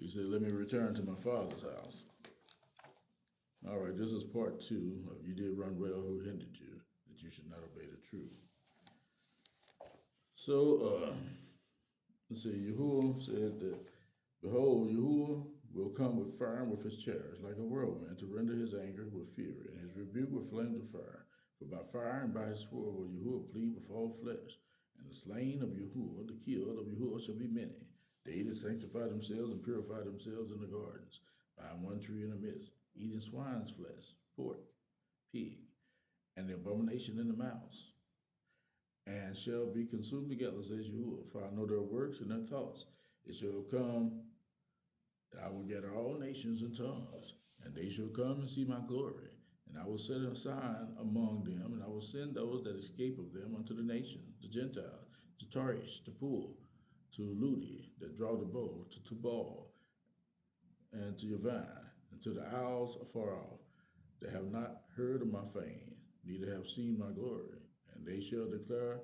He said, let me return to my father's house. All right, this is part 2 of You Did Run Well, Who Hindered You, that you should not obey the truth. So, let's see, Yahuwah said that, behold, Yahuwah will come with fire and with his chariots like a whirlwind to render his anger with fury and his rebuke with flames of fire. For by fire and by his sword will Yahuwah plead with all flesh. And the slain of Yahuwah, the killed of Yahuwah shall be many. They that sanctify themselves and purify themselves in the gardens, buying one tree in the midst, eating swine's flesh, pork, pig, and the abomination in the mouse, and shall be consumed together, says Yahuwah. For I know their works and their thoughts. It shall come that I will gather all nations and tongues, and they shall come and see my glory. And I will set a sign among them, and I will send those that escape of them unto the nations, the Gentiles, to Tarshish, to Pool, to Ludi, that draw the bow, to Tubal, and to Yavine, and to the isles afar off, that have not heard of my fame, neither have seen my glory. And they shall declare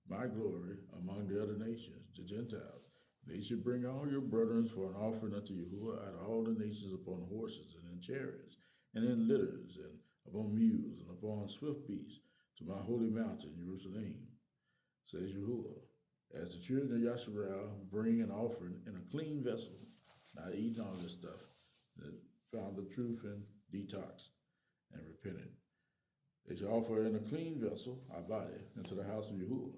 my glory among the other nations, the Gentiles. They should bring all your brethren for an offering unto Yahuwah out of all the nations upon horses and in chariots, and in litters, and upon mules, and upon swift beasts, to my holy mountain, Jerusalem, says Yahuwah. As the children of Azar'Yahu bring an offering in a clean vessel, not eating all this stuff, that found the truth and detoxed and repented. They shall offer in a clean vessel, our body, into the house of Yahuwah.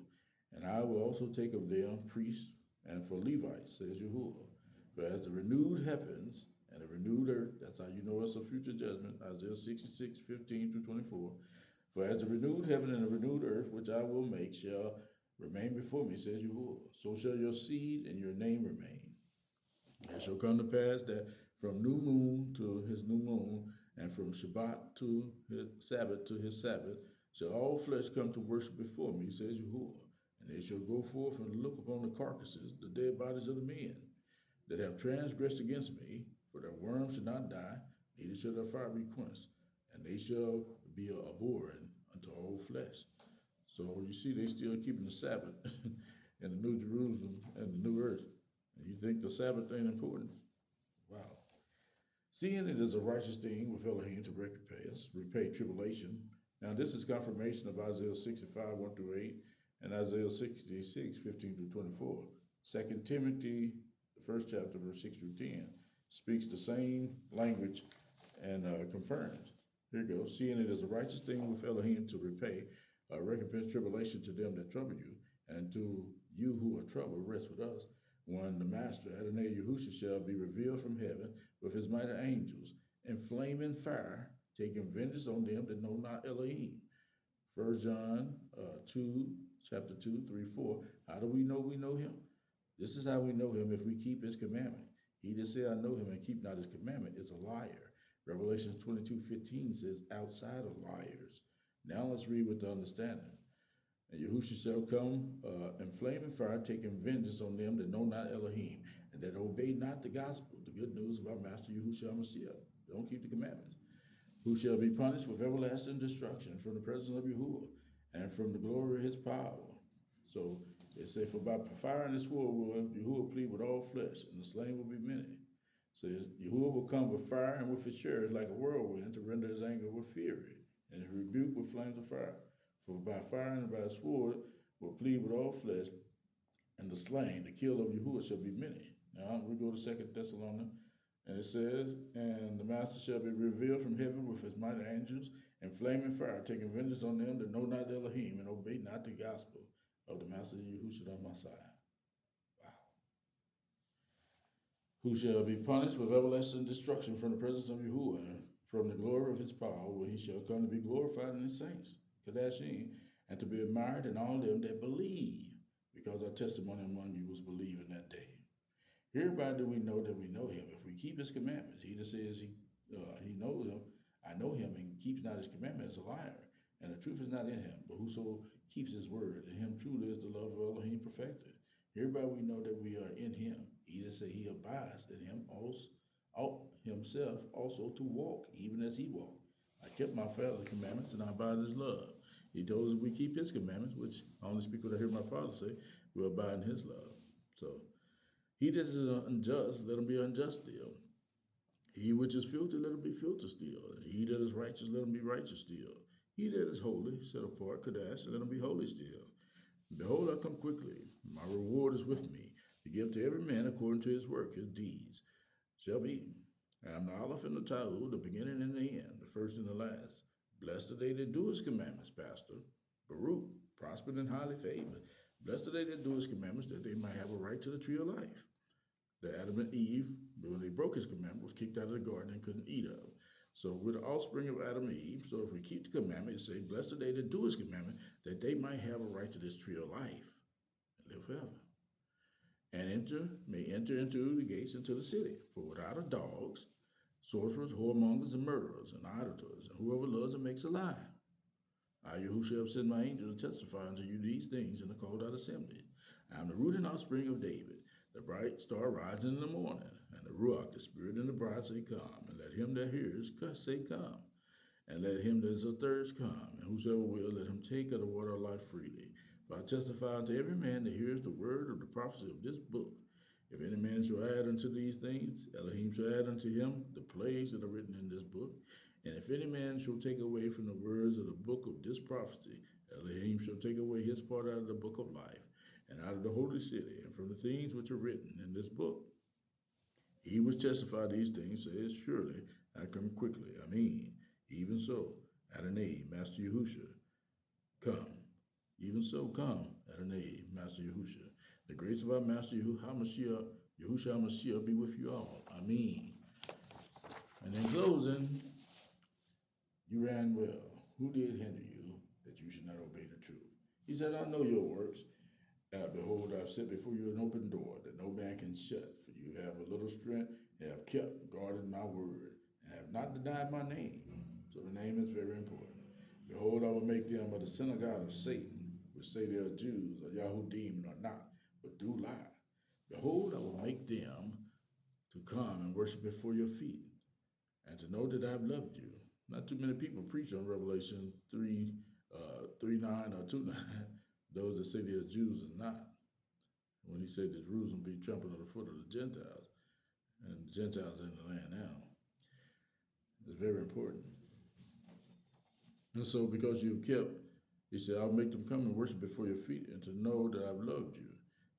And I will also take of them priests and for Levites, says Yahuwah. For as the renewed heavens and the renewed earth, that's how you know it's a future judgment, Isaiah 66, 15 through 24. For as the renewed heaven and the renewed earth, which I will make, shall remain before me, says Yahuwah, so shall your seed and your name remain. It shall come to pass that from new moon to his new moon, and from Shabbat to his Sabbath, shall all flesh come to worship before me, says Yahuwah. And they shall go forth and look upon the carcasses, the dead bodies of the men that have transgressed against me, for their worms shall not die, neither shall their fire be quenched, and they shall be a abhorring unto all flesh. So you see, they still keeping the Sabbath in the New Jerusalem and the New Earth. And you think the Sabbath ain't important? Wow. Seeing it is a righteous thing with Elohim to repay tribulation. Now, this is confirmation of Isaiah 65, 1 through 8, and Isaiah 66, 15 through 24. 2 Timothy, the first chapter, verse 6 through 10, speaks the same language and confirms. Here it goes. Seeing it is a righteous thing with Elohim to repay recompense tribulation to them that trouble you, and to you who are troubled, rest with us, when the Master, Adonai Yahushua, shall be revealed from heaven with his mighty angels, in flaming fire, taking vengeance on them that know not Elohim. 1 John 2, chapter 2, 3, 4. How do we know him? This is how we know him, if we keep his commandment. He that say, I know him, and keep not his commandment, is a liar. Revelation 22:15 says, outside of liars. Now let's read with the understanding. And Yahushua shall come in flaming fire, taking vengeance on them that know not Elohim, and that obey not the gospel, the good news of our Master Yahushua HaMashiach. Don't keep the commandments. Who shall be punished with everlasting destruction from the presence of Yahuwah, and from the glory of his power. So it says, for by fire and the sword will Yahuwah plead with all flesh, and the slain will be many. So Yahuwah will come with fire and with his chariots like a whirlwind to render his anger with fury, and his rebuke with flames of fire. For by fire and by sword will plead with all flesh, and the slain, the kill of Yahuwah, shall be many. Now we go to 2 Thessalonians, and it says, and the Master shall be revealed from heaven with his mighty angels, and flaming fire, taking vengeance on them that know not Elohim, and obey not the gospel of the Master Yahushua Messiah. Wow. Who shall be punished with everlasting destruction from the presence of Yahuwah, and from the glory of his power, where he shall come to be glorified in his saints, Kadashim, and to be admired in all them that believe, because our testimony among you was believed in that day. Hereby do we know that we know him, if we keep his commandments. He that says he knows him, I know him, and keeps not his commandments, is a liar, and the truth is not in him. But whoso keeps his word, in him truly is the love of Elohim perfected. Hereby we know that we are in him. He that say he abides in him also ought himself also to walk, even as he walked. I kept my Father's commandments, and I abide in his love. He told us if we keep his commandments, which I only speak what I hear my Father say, we'll abide in his love. So He that is unjust, let him be unjust still. He which is filthy, let him be filthy still. And he that is righteous, let him be righteous still. He that is holy, set apart, Kadesh, let him be holy still. Behold, I come quickly. My reward is with me, to give to every man according to his work, his deeds shall be. I am the Aleph and the Tahu, the beginning and the end, the first and the last. Blessed are they that do his commandments, Pastor. Baruch, prospered and highly favored. Blessed are they that do his commandments, that they might have a right to the tree of life. The Adam and Eve, when they broke his commandment, was kicked out of the garden and couldn't eat of it. So we're the offspring of Adam and Eve. So if we keep the commandment, it say, blessed are they that do his commandment, that they might have a right to this tree of life and live forever. And may enter into the gates into the city. For without a dogs, sorcerers, whoremongers, and murderers, and idolaters, and whoever loves and makes a lie. I, Yahushua, have sent my angel to testify unto you these things in the called out assembly. I am the root and offspring of David, the bright star rising in the morning, and the Ruach, the Spirit and the bride say, come. And let him that hears say, come. And let him that is athirst come. And whosoever will, let him take of the water of life freely. For I testify unto every man that hears the word of the prophecy of this book. If any man shall add unto these things, Elohim shall add unto him the plagues that are written in this book. And if any man shall take away from the words of the book of this prophecy, Elohim shall take away his part out of the book of life, and out of the holy city, and from the things which are written in this book. He which testified these things says, surely I come quickly. I mean, even so, Adonai, Master Yahushua, come. Even so, come, Adonai, Master Yahushua. The grace of our Master Yahushua HaMashiach be with you all. I mean. And in closing, you ran well. Who did hinder you that you should not obey the truth? He said, I know your works. Behold, I've set before you an open door that no man can shut. For you have a little strength, and have kept, guarded my word, and have not denied my name. So the name is very important. Behold, I will make them of the synagogue of Satan, which say they are Jews, or Yahudim, or not, but do lie. Behold, I will make them to come and worship before your feet, and to know that I have loved you. Not too many people preach on Revelation 3:9 or 2:9. Those that say they are Jews are not. When he said that Jerusalem be trampled under the foot of the Gentiles, and the Gentiles are in the land now. It's very important. And so because you've kept, he said, I'll make them come and worship before your feet, and to know that I've loved you.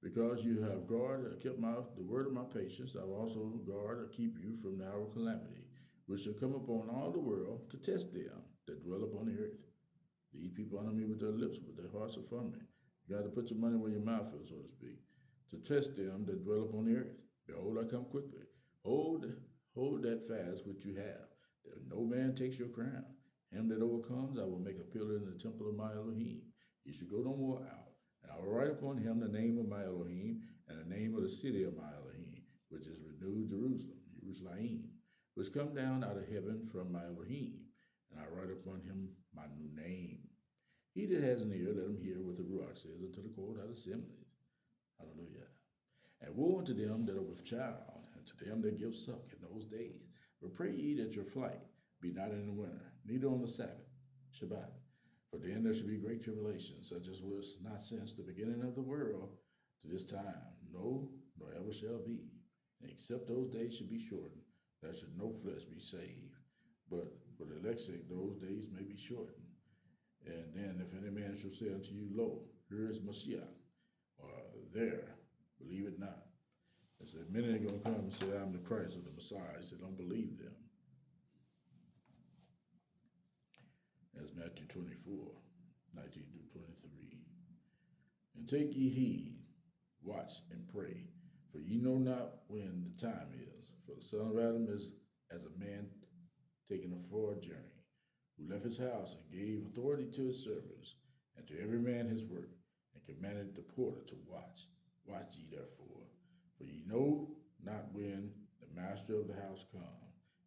Because you have guarded, kept the word of my patience, I will also guard or keep you from the hour of calamity, which shall come upon all the world to test them that dwell upon the earth. These people honor me with their lips, but their hearts are from me. You got to put your money where your mouth is, so to speak, to test them that dwell upon the earth. Behold, I come quickly. Hold that fast which you have, that no man takes your crown. Him that overcomes, I will make a pillar in the temple of my Elohim. He shall go no more out. And I will write upon him the name of my Elohim, and the name of the city of my Elohim, which is renewed Jerusalem, which come down out of heaven from my Elohim. And I write upon him my new name. He that has an ear, let him hear what the Ruach says unto the called out assemblies. Hallelujah. And woe unto them that are with child, and to them that give suck in those days. But pray ye that your flight be not in the winter, neither on the Sabbath, Shabbat. For then there shall be great tribulation, such as was not since the beginning of the world to this time, no, nor ever shall be. And except those days should be shortened, there should no flesh be saved. But for the elect's sake, those days may be shortened. And then if any man shall say unto you, lo, here is Mashiach, or there, believe it not. And said, many are going to come and say, I'm the Christ or the Messiah. He said, don't believe them. That's Matthew 24, 19 through 23. And take ye heed, watch and pray, for ye know not when the time is. For the Son of Adam is as a man taking a far journey, who left his house and gave authority to his servants, and to every man his work, and commanded the porter to watch. Watch ye therefore, for ye know not when the master of the house come,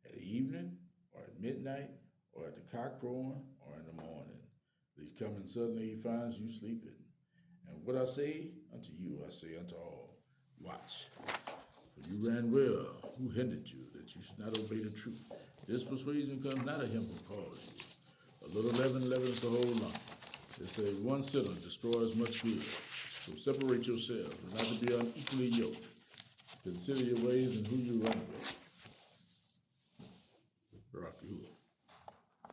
at evening, or at midnight, or at the cock crowing, or in the morning. Lest coming suddenly he finds you sleeping. And what I say unto you, I say unto all, watch. For you ran well. Who hindered you, that you should not obey the truth? This persuasion comes not of him who calls you. A little leaven leavens the whole lump. They say one sinner destroys much good. So separate yourselves, and not to be unequally yoked. Consider your ways and who you run with. Barak Yahuwah.